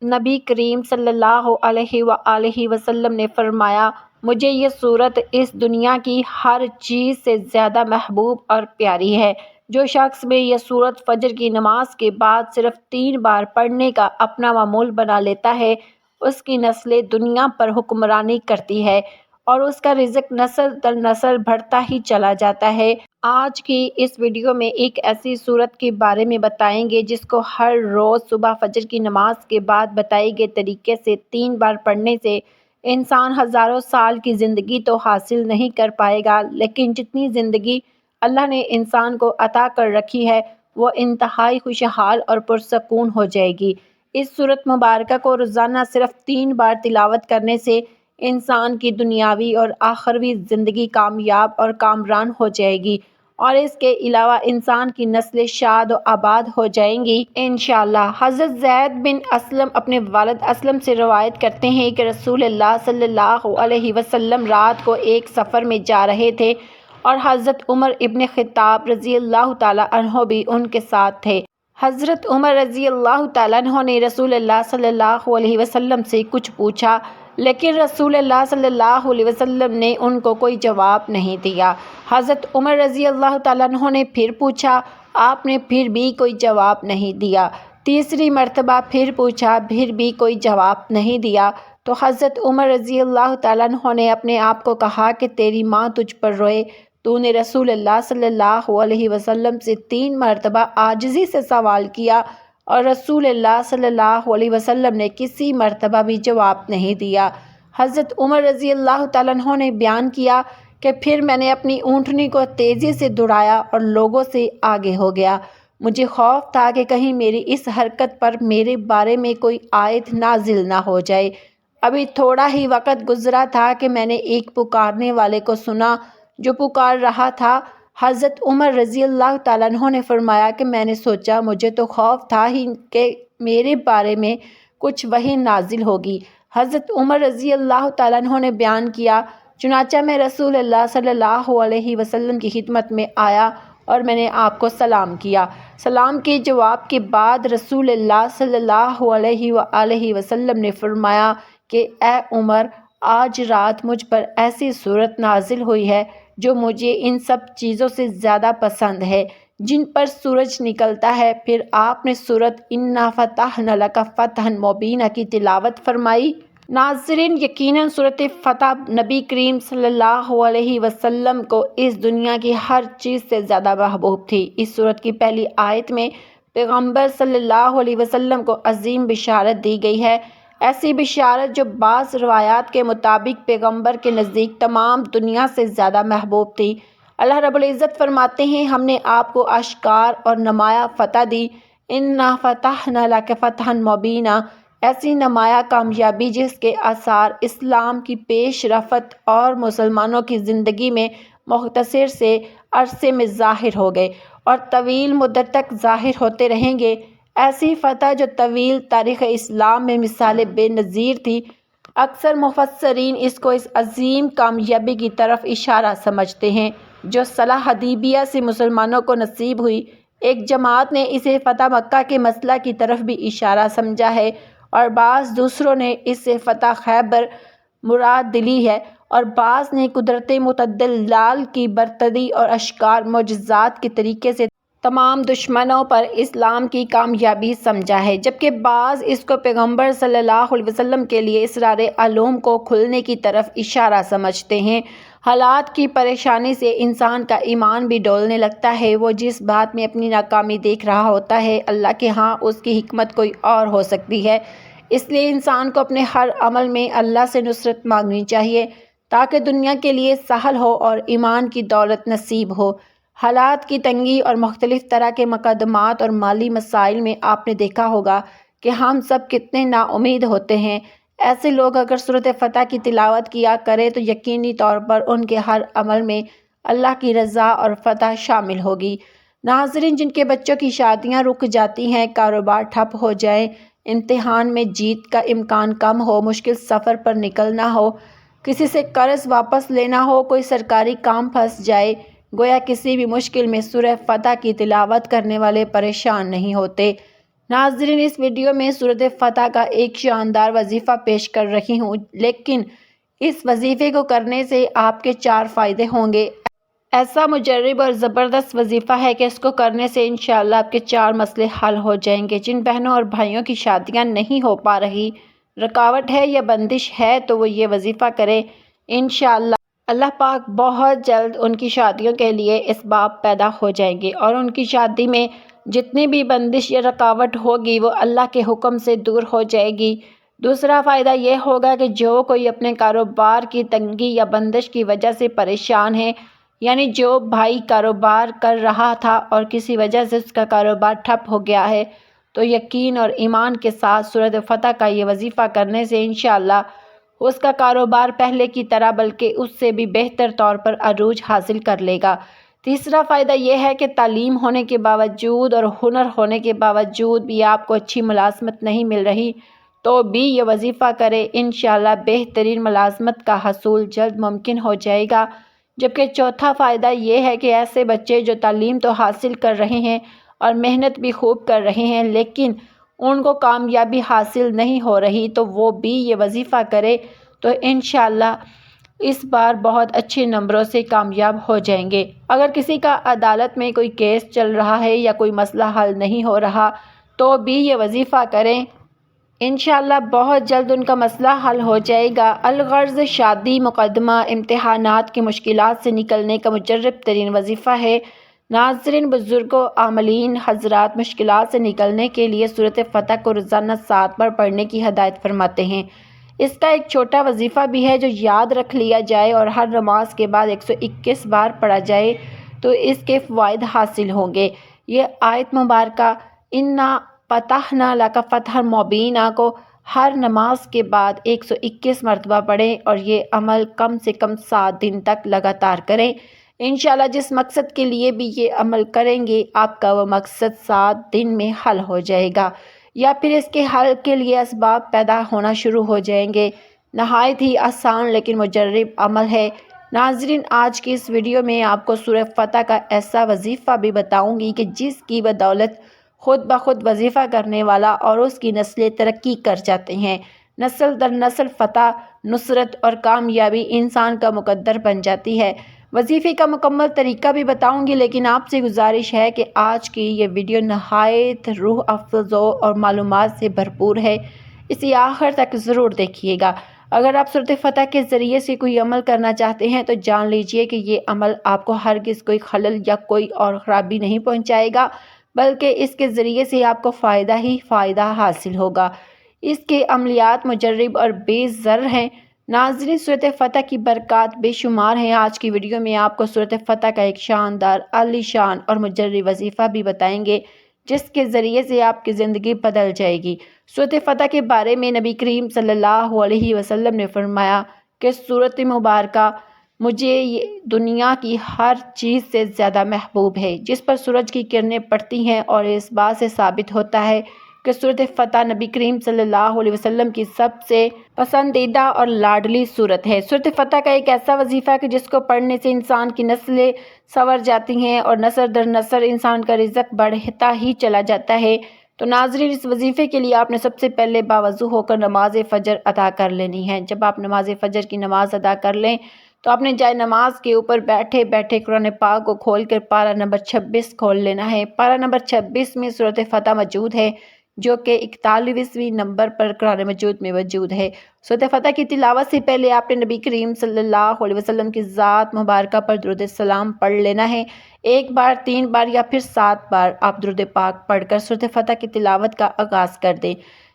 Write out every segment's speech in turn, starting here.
نبی کریم صلی اللہ علیہ وآلہ وسلم نے فرمایا، مجھے یہ صورت اس دنیا کی ہر چیز سے زیادہ محبوب اور پیاری ہے۔ جو شخص میں یہ صورت فجر کی نماز کے بعد صرف 3 بار پڑھنے کا اپنا معمول بنا لیتا ہے، اس کی نسل دنیا پر حکمرانی کرتی ہے اور اس کا رزق نسل در نسل بڑھتا ہی چلا جاتا ہے۔ آج کی اس ویڈیو میں ایک ایسی صورت کے بارے میں بتائیں گے جس کو ہر روز صبح فجر کی نماز کے بعد بتائے گئے طریقے سے 3 بار پڑھنے سے انسان ہزاروں سال کی زندگی تو حاصل نہیں کر پائے گا، لیکن جتنی زندگی اللہ نے انسان کو عطا کر رکھی ہے وہ انتہائی خوشحال اور پرسکون ہو جائے گی۔ اس سورت مبارکہ کو روزانہ صرف 3 بار تلاوت کرنے سے انسان کی دنیاوی اور آخروی زندگی کامیاب اور کامران ہو جائے گی، اور اس کے علاوہ انسان کی نسلیں شاد و آباد ہو جائیں گی انشاءاللہ۔ حضرت زید بن اسلم اپنے والد اسلم سے روایت کرتے ہیں کہ رسول اللہ صلی اللہ علیہ وسلم رات کو ایک سفر میں جا رہے تھے اور حضرت عمر ابن خطاب رضی اللہ تعالیٰ عنہ بھی ان کے ساتھ تھے۔ حضرت عمر رضی اللہ تعالیٰ عنہ نے رسول اللہ صلی اللہ علیہ وسلم سے کچھ پوچھا، لیکن رسول اللہ صلی اللہ علیہ وسلم نے ان کو کوئی جواب نہیں دیا۔ حضرت عمر رضی اللہ تعالیٰ عنہ نے پھر پوچھا، آپ نے پھر بھی کوئی جواب نہیں دیا۔ تیسری مرتبہ پھر پوچھا، پھر بھی کوئی جواب نہیں دیا۔ تو حضرت عمر رضی اللہ تعالیٰ عنہ نے اپنے آپ کو کہا کہ تیری ماں تجھ پر روئے، تو نے رسول اللہ صلی اللہ علیہ وسلم سے 3 مرتبہ عاجزی سے سوال کیا اور رسول اللہ صلی اللہ علیہ وسلم نے کسی مرتبہ بھی جواب نہیں دیا۔ حضرت عمر رضی اللہ تعالیٰ عنہ نے بیان کیا کہ پھر میں نے اپنی اونٹنی کو تیزی سے دوڑایا اور لوگوں سے آگے ہو گیا۔ مجھے خوف تھا کہ کہیں میری اس حرکت پر میرے بارے میں کوئی آیت نازل نہ ہو جائے۔ ابھی تھوڑا ہی وقت گزرا تھا کہ میں نے ایک پکارنے والے کو سنا جو پکار رہا تھا۔ حضرت عمر رضی اللہ تعالیٰ عنہ نے فرمایا کہ میں نے سوچا مجھے تو خوف تھا ہی کہ میرے بارے میں کچھ وحی نازل ہوگی۔ حضرت عمر رضی اللہ تعالیٰ عنہ نے بیان کیا، چنانچہ میں رسول اللہ صلی اللہ علیہ وسلم کی خدمت میں آیا اور میں نے آپ کو سلام کیا۔ سلام کے جواب کے بعد رسول اللہ صلی اللہ علیہ وآلہ وسلم نے فرمایا کہ اے عمر، آج رات مجھ پر ایسی صورت نازل ہوئی ہے جو مجھے ان سب چیزوں سے زیادہ پسند ہے جن پر سورج نکلتا ہے۔ پھر آپ نے سورۃ اِنَّا فَتَحْنَا لَكَ فَتْحًا مُبِینًا کی تلاوت فرمائی۔ ناظرین، یقیناً سورۃ فتح نبی کریم صلی اللہ علیہ وسلم کو اس دنیا کی ہر چیز سے زیادہ محبوب تھی۔ اس سورت کی پہلی آیت میں پیغمبر صلی اللہ علیہ وسلم کو عظیم بشارت دی گئی ہے، ایسی بشارت جو بعض روایات کے مطابق پیغمبر کے نزدیک تمام دنیا سے زیادہ محبوب تھی۔ اللہ رب العزت فرماتے ہیں، ہم نے آپ کو آشکار اور نمایاں فتح دی۔ اِنَّا فَتَحْنَا لَكَ فَتْحًا مُبِینًا، ایسی نمایاں کامیابی جس کے آثار اسلام کی پیش رفت اور مسلمانوں کی زندگی میں مختصر سے عرصے میں ظاہر ہو گئے اور طویل مدت تک ظاہر ہوتے رہیں گے۔ ایسی فتح جو طویل تاریخ اسلام میں مثال بے نظیر تھی۔ اکثر مفسرین اس کو اس عظیم کامیابی کی طرف اشارہ سمجھتے ہیں جو صلح حدیبیہ سے مسلمانوں کو نصیب ہوئی۔ ایک جماعت نے اسے فتح مکہ کے مسئلہ کی طرف بھی اشارہ سمجھا ہے اور بعض دوسروں نے اس سے فتح خیبر مراد لی ہے، اور بعض نے قدرت متعدل کی برتری اور اشکار معجزات کے طریقے سے تمام دشمنوں پر اسلام کی کامیابی سمجھا ہے، جبکہ بعض اس کو پیغمبر صلی اللہ علیہ وسلم کے لیے اسرار علوم کو کھلنے کی طرف اشارہ سمجھتے ہیں۔ حالات کی پریشانی سے انسان کا ایمان بھی ڈولنے لگتا ہے۔ وہ جس بات میں اپنی ناکامی دیکھ رہا ہوتا ہے، اللہ کے ہاں اس کی حکمت کوئی اور ہو سکتی ہے۔ اس لیے انسان کو اپنے ہر عمل میں اللہ سے نصرت مانگنی چاہیے تاکہ دنیا کے لیے سہل ہو اور ایمان کی دولت نصیب ہو۔ حالات کی تنگی اور مختلف طرح کے مقدمات اور مالی مسائل میں آپ نے دیکھا ہوگا کہ ہم سب کتنے نا امید ہوتے ہیں۔ ایسے لوگ اگر سورۃ فتح کی تلاوت کیا کریں تو یقینی طور پر ان کے ہر عمل میں اللہ کی رضا اور فتح شامل ہوگی۔ ناظرین، جن کے بچوں کی شادیاں رک جاتی ہیں، کاروبار ٹھپ ہو جائیں، امتحان میں جیت کا امکان کم ہو، مشکل سفر پر نکلنا ہو، کسی سے قرض واپس لینا ہو، کوئی سرکاری کام پھنس جائے، گویا کسی بھی مشکل میں سورہ فتح کی تلاوت کرنے والے پریشان نہیں ہوتے۔ ناظرین، اس ویڈیو میں سورۃ فتح کا ایک شاندار وظیفہ پیش کر رہی ہوں، لیکن اس وظیفے کو کرنے سے آپ کے 4 فائدے ہوں گے۔ ایسا مجرب اور زبردست وظیفہ ہے کہ اس کو کرنے سے انشاءاللہ آپ کے 4 مسئلے حل ہو جائیں گے۔ جن بہنوں اور بھائیوں کی شادیاں نہیں ہو پا رہی، رکاوٹ ہے یا بندش ہے، تو وہ یہ وظیفہ کریں۔ انشاءاللہ اللہ پاک بہت جلد ان کی شادیوں کے لیے اسباب پیدا ہو جائیں گے، اور ان کی شادی میں جتنی بھی بندش یا رکاوٹ ہوگی وہ اللہ کے حکم سے دور ہو جائے گی۔ دوسرا فائدہ یہ ہوگا کہ جو کوئی اپنے کاروبار کی تنگی یا بندش کی وجہ سے پریشان ہے، یعنی جو بھائی کاروبار کر رہا تھا اور کسی وجہ سے اس کا کاروبار ٹھپ ہو گیا ہے، تو یقین اور ایمان کے ساتھ سورۃ فتح کا یہ وظیفہ کرنے سے انشاءاللہ اس کا کاروبار پہلے کی طرح بلکہ اس سے بھی بہتر طور پر عروج حاصل کر لے گا۔ تیسرا فائدہ یہ ہے کہ تعلیم ہونے کے باوجود اور ہنر ہونے کے باوجود بھی آپ کو اچھی ملازمت نہیں مل رہی، تو بھی یہ وظیفہ کرے، انشاءاللہ بہترین ملازمت کا حصول جلد ممکن ہو جائے گا۔ جبکہ چوتھا فائدہ یہ ہے کہ ایسے بچے جو تعلیم تو حاصل کر رہے ہیں اور محنت بھی خوب کر رہے ہیں، لیکن ان کو کامیابی حاصل نہیں ہو رہی، تو وہ بھی یہ وظیفہ کرے تو انشاءاللہ اس بار بہت اچھے نمبروں سے کامیاب ہو جائیں گے۔ اگر کسی کا عدالت میں کوئی کیس چل رہا ہے یا کوئی مسئلہ حل نہیں ہو رہا، تو بھی یہ وظیفہ کریں، انشاءاللہ بہت جلد ان کا مسئلہ حل ہو جائے گا۔ الغرض شادی، مقدمہ، امتحانات کی مشکلات سے نکلنے کا مجرب ترین وظیفہ ہے۔ ناظرین، بزرگوں، عاملین حضرات مشکلات سے نکلنے کے لیے سورۃ فتح کو روزانہ 7 بار پڑھنے کی ہدایت فرماتے ہیں۔ اس کا ایک چھوٹا وظیفہ بھی ہے جو یاد رکھ لیا جائے اور ہر نماز کے بعد 121 بار پڑھا جائے تو اس کے فوائد حاصل ہوں گے۔ یہ آیت مبارکہ اِنَّا فَتَحْنَا لَكَ فَتْحًا مُبِینًا کو ہر نماز کے بعد 121 مرتبہ پڑھیں اور یہ عمل کم سے کم 7 دن تک لگاتار کریں۔ انشاءاللہ جس مقصد کے لیے بھی یہ عمل کریں گے، آپ کا وہ مقصد 7 دن میں حل ہو جائے گا، یا پھر اس کے حل کے لیے اسباب پیدا ہونا شروع ہو جائیں گے۔ نہایت ہی آسان لیکن مجرب عمل ہے۔ ناظرین، آج کی اس ویڈیو میں آپ کو سورۃ فتح کا ایسا وظیفہ بھی بتاؤں گی کہ جس کی بدولت خود بخود وظیفہ کرنے والا اور اس کی نسلیں ترقی کر جاتے ہیں۔ نسل در نسل فتح، نصرت اور کامیابی انسان کا مقدر بن جاتی ہے۔ وظیفے کا مکمل طریقہ بھی بتاؤں گی، لیکن آپ سے گزارش ہے کہ آج کی یہ ویڈیو نہایت روح افزا اور معلومات سے بھرپور ہے، اسے آخر تک ضرور دیکھیے گا۔ اگر آپ سورۃ فتح کے ذریعے سے کوئی عمل کرنا چاہتے ہیں تو جان لیجئے کہ یہ عمل آپ کو ہرگز کوئی خلل یا کوئی اور خرابی نہیں پہنچائے گا، بلکہ اس کے ذریعے سے آپ کو فائدہ ہی فائدہ حاصل ہوگا۔ اس کے عملیات مجرب اور بے ضرر ہیں۔ ناظرین، سورۃ فتح کی برکات بے شمار ہیں۔ آج کی ویڈیو میں آپ کو سورۃ فتح کا ایک شاندار، عالی شان اور مجرب وظیفہ بھی بتائیں گے جس کے ذریعے سے آپ کی زندگی بدل جائے گی۔ سورۃ فتح کے بارے میں نبی کریم صلی اللہ علیہ وسلم نے فرمایا کہ سورۃ مبارکہ مجھے دنیا کی ہر چیز سے زیادہ محبوب ہے جس پر سورج کی کرنیں پڑتی ہیں، اور اس بات سے ثابت ہوتا ہے کہ سورۃ فتح نبی کریم صلی اللہ علیہ وسلم کی سب سے پسندیدہ اور لاڈلی سورت ہے۔ سورۃ فتح کا ایک ایسا وظیفہ ہے کہ جس کو پڑھنے سے انسان کی نسلیں سنور جاتی ہیں اور نسل در نسل انسان کا رزق بڑھتا ہی چلا جاتا ہے۔ تو ناظرین، اس وظیفے کے لیے آپ نے سب سے پہلے باوضو ہو کر نماز فجر ادا کر لینی ہے۔ جب آپ نماز فجر کی نماز ادا کر لیں تو آپ نے جائے نماز کے اوپر بیٹھے بیٹھے قرآن پاک کو کھول کر پارہ نمبر 26 کھول لینا ہے۔ پارہ نمبر 26 میں سورۃ فتح موجود ہے، جو کہ 41ویں نمبر پر قرآن مجید میں موجود ہے۔ سورۃ فتح کی تلاوت سے پہلے آپ نے نبی کریم صلی اللہ علیہ وسلم کی ذات مبارکہ پر درود السلام پڑھ لینا ہے۔ 1 بار، 3 بار یا پھر 7 بار آپ درود پاک پڑھ کر سورۃ فتح کی تلاوت کا آغاز کر دیں۔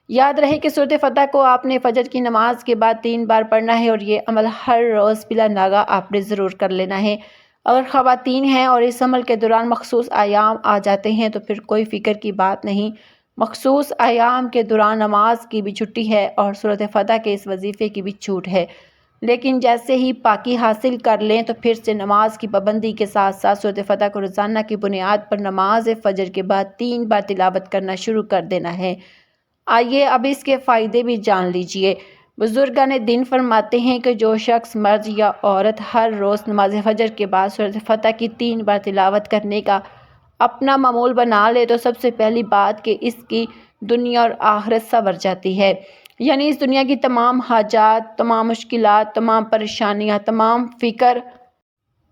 یاد رہے کہ سورۃ فتح کو آپ نے فجر کی نماز کے بعد 3 بار پڑھنا ہے، اور یہ عمل ہر روز بلا ناغہ آپ نے ضرور کر لینا ہے۔ اگر خواتین ہیں اور اس عمل کے دوران مخصوص ایام آ جاتے ہیں تو پھر کوئی فکر کی بات نہیں۔ مخصوص ایام کے دوران نماز کی بھی چھٹی ہے اور سورۃ فتح کے اس وظیفے کی بھی چھوٹ ہے، لیکن جیسے ہی پاکی حاصل کر لیں تو پھر سے نماز کی پابندی کے ساتھ ساتھ سورۃ فتح کو روزانہ کی بنیاد پر نماز فجر کے بعد 3 بار تلاوت کرنا شروع کر دینا ہے۔ آئیے اب اس کے فائدے بھی جان لیجئے۔ بزرگان دین فرماتے ہیں کہ جو شخص، مرد یا عورت، ہر روز نماز فجر کے بعد سورۃ فتح کی 3 بار تلاوت کرنے کا اپنا معمول بنا لے تو سب سے پہلی بات کہ اس کی دنیا اور آخرت سنور جاتی ہے۔ یعنی اس دنیا کی تمام حاجات، تمام مشکلات، تمام پریشانیاں، تمام فکر،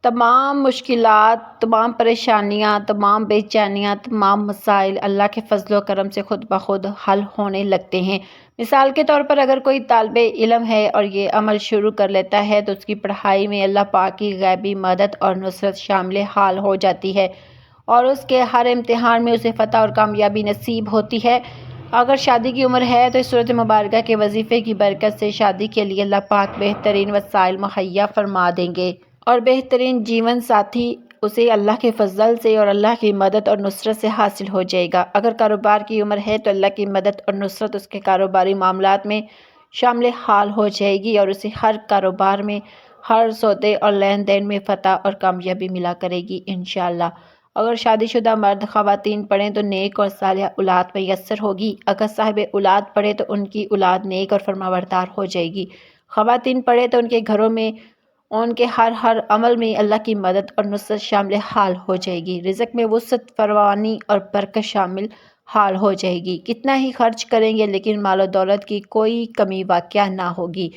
تمام مشکلات، تمام پریشانیاں، تمام بے چینیاں، تمام مسائل اللہ کے فضل و کرم سے خود بخود حل ہونے لگتے ہیں۔ مثال کے طور پر اگر کوئی طالب علم ہے اور یہ عمل شروع کر لیتا ہے تو اس کی پڑھائی میں اللہ پاک کی غیبی مدد اور نصرت شامل حال ہو جاتی ہے اور اس کے ہر امتحان میں اسے فتح اور کامیابی نصیب ہوتی ہے۔ اگر شادی کی عمر ہے تو اس صورت مبارکہ کے وظیفے کی برکت سے شادی کے لیے اللہ پاک بہترین وسائل مہیا فرما دیں گے اور بہترین جیون ساتھی اسے اللہ کے فضل سے اور اللہ کی مدد اور نصرت سے حاصل ہو جائے گا۔ اگر کاروبار کی عمر ہے تو اللہ کی مدد اور نصرت اس کے کاروباری معاملات میں شامل حال ہو جائے گی اور اسے ہر کاروبار میں، ہر سودے اور لین دین میں فتح اور کامیابی ملا کرے گی انشاءاللہ۔ اگر شادی شدہ مرد خواتین پڑھیں تو نیک اور صالحہ اولاد میسر ہوگی۔ اگر صاحب اولاد پڑھے تو ان کی اولاد نیک اور فرمانبردار ہو جائے گی۔ خواتین پڑھے تو ان کے گھروں میں ان کے ہر عمل میں اللہ کی مدد اور نصرت شامل حال ہو جائے گی۔ رزق میں وسعت، فراوانی اور برکت شامل حال ہو جائے گی۔ کتنا ہی خرچ کریں گے لیکن مال و دولت کی کوئی کمی واقع نہ ہوگی۔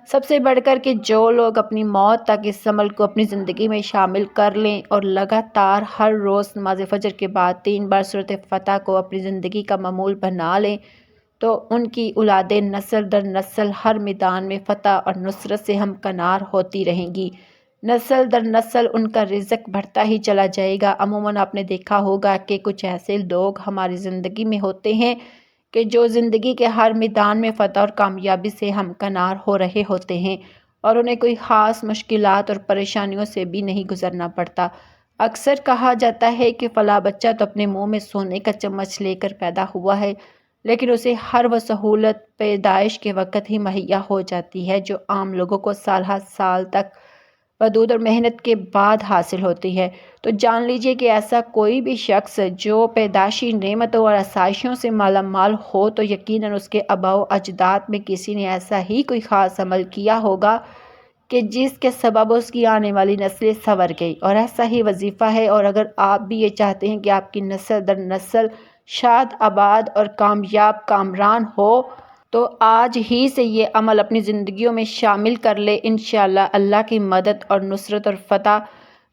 سب سے بڑھ کر کے جو لوگ اپنی موت تک اس عمل کو اپنی زندگی میں شامل کر لیں اور لگاتار ہر روز نماز فجر کے بعد 3 بار سورۃ فتح کو اپنی زندگی کا معمول بنا لیں تو ان کی اولادیں نسل در نسل ہر میدان میں فتح اور نصرت سے ہمکنار ہوتی رہیں گی۔ نسل در نسل ان کا رزق بڑھتا ہی چلا جائے گا۔ عموماً آپ نے دیکھا ہوگا کہ کچھ ایسے لوگ ہماری زندگی میں ہوتے ہیں کہ جو زندگی کے ہر میدان میں فتح اور کامیابی سے ہمکنار ہو رہے ہوتے ہیں اور انہیں کوئی خاص مشکلات اور پریشانیوں سے بھی نہیں گزرنا پڑتا۔ اکثر کہا جاتا ہے کہ فلاں بچہ تو اپنے منہ میں سونے کا چمچ لے کر پیدا ہوا ہے، لیکن اسے ہر وہ سہولت پیدائش کے وقت ہی مہیا ہو جاتی ہے جو عام لوگوں کو سالہ سال تک ودود اور محنت کے بعد حاصل ہوتی ہے۔ تو جان لیجئے کہ ایسا کوئی بھی شخص جو پیدائشی نعمتوں اور آسائشوں سے مالا مال ہو تو یقیناً اس کے آباء و اجداد میں کسی نے ایسا ہی کوئی خاص عمل کیا ہوگا کہ جس کے سبب اس کی آنے والی نسلیں سنور گئی، اور ایسا ہی وظیفہ ہے۔ اور اگر آپ بھی یہ چاہتے ہیں کہ آپ کی نسل در نسل شاد آباد اور کامیاب کامران ہو تو آج ہی سے یہ عمل اپنی زندگیوں میں شامل کر لے۔ انشاءاللہ اللہ کی مدد اور نصرت اور فتح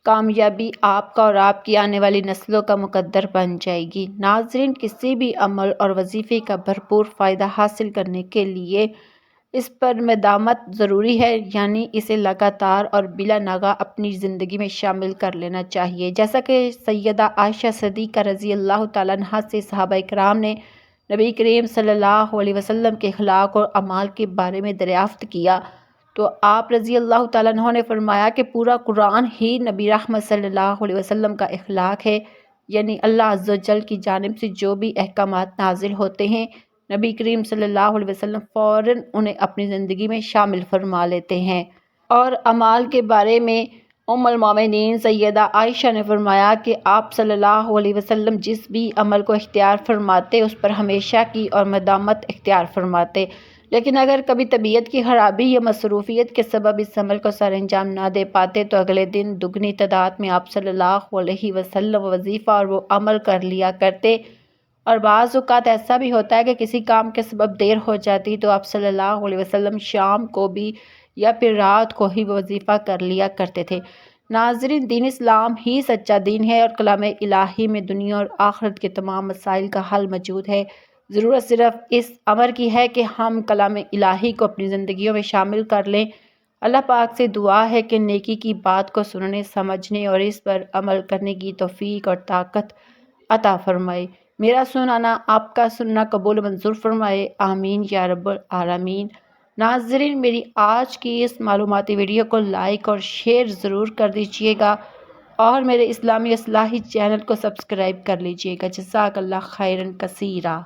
کامیابی آپ کا اور آپ کی آنے والی نسلوں کا مقدر بن جائے گی۔ ناظرین، کسی بھی عمل اور وظیفے کا بھرپور فائدہ حاصل کرنے کے لیے اس پر مداومت ضروری ہے، یعنی اسے لگاتار اور بلا ناغہ اپنی زندگی میں شامل کر لینا چاہیے۔ جیسا کہ سیدہ عائشہ صدیقہ رضی اللہ تعالیٰ عنہا سے صحابہ کرام نے نبی کریم صلی اللہ علیہ وسلم کے اخلاق اور اعمال کے بارے میں دریافت کیا تو آپ رضی اللہ تعالیٰ عنہ نے فرمایا کہ پورا قرآن ہی نبی رحمت صلی اللہ علیہ وسلم کا اخلاق ہے، یعنی اللہ عز و جل کی جانب سے جو بھی احکامات نازل ہوتے ہیں نبی کریم صلی اللہ علیہ وسلم فوراً انہیں اپنی زندگی میں شامل فرما لیتے ہیں۔ اور اعمال کے بارے میں ام المومنین سیدہ عائشہ نے فرمایا کہ آپ صلی اللہ علیہ وسلم جس بھی عمل کو اختیار فرماتے اس پر ہمیشہ کی اور مداومت اختیار فرماتے، لیکن اگر کبھی طبیعت کی خرابی یا مصروفیت کے سبب اس عمل کو سر انجام نہ دے پاتے تو اگلے دن دگنی تعداد میں آپ صلی اللہ علیہ وسلم وظیفہ اور وہ عمل کر لیا کرتے۔ اور بعض اوقات ایسا بھی ہوتا ہے کہ کسی کام کے سبب دیر ہو جاتی تو آپ صلی اللہ علیہ وسلم شام کو بھی یا پھر رات کو ہی وظیفہ کر لیا کرتے تھے۔ ناظرین، دین اسلام ہی سچا دین ہے اور کلام الہی میں دنیا اور آخرت کے تمام مسائل کا حل موجود ہے۔ ضرورت صرف اس امر کی ہے کہ ہم کلام الہی کو اپنی زندگیوں میں شامل کر لیں۔ اللہ پاک سے دعا ہے کہ نیکی کی بات کو سننے، سمجھنے اور اس پر عمل کرنے کی توفیق اور طاقت عطا فرمائے۔ میرا سنانا آپ کا سننا قبول منظور فرمائے، آمین یا رب العالمین۔ ناظرین، میری آج کی اس معلوماتی ویڈیو کو لائک اور شیئر ضرور کر دیجئے گا اور میرے اسلامی اصلاحی چینل کو سبسکرائب کر لیجئے گا۔ جزاک اللہ خیرا کثیرا۔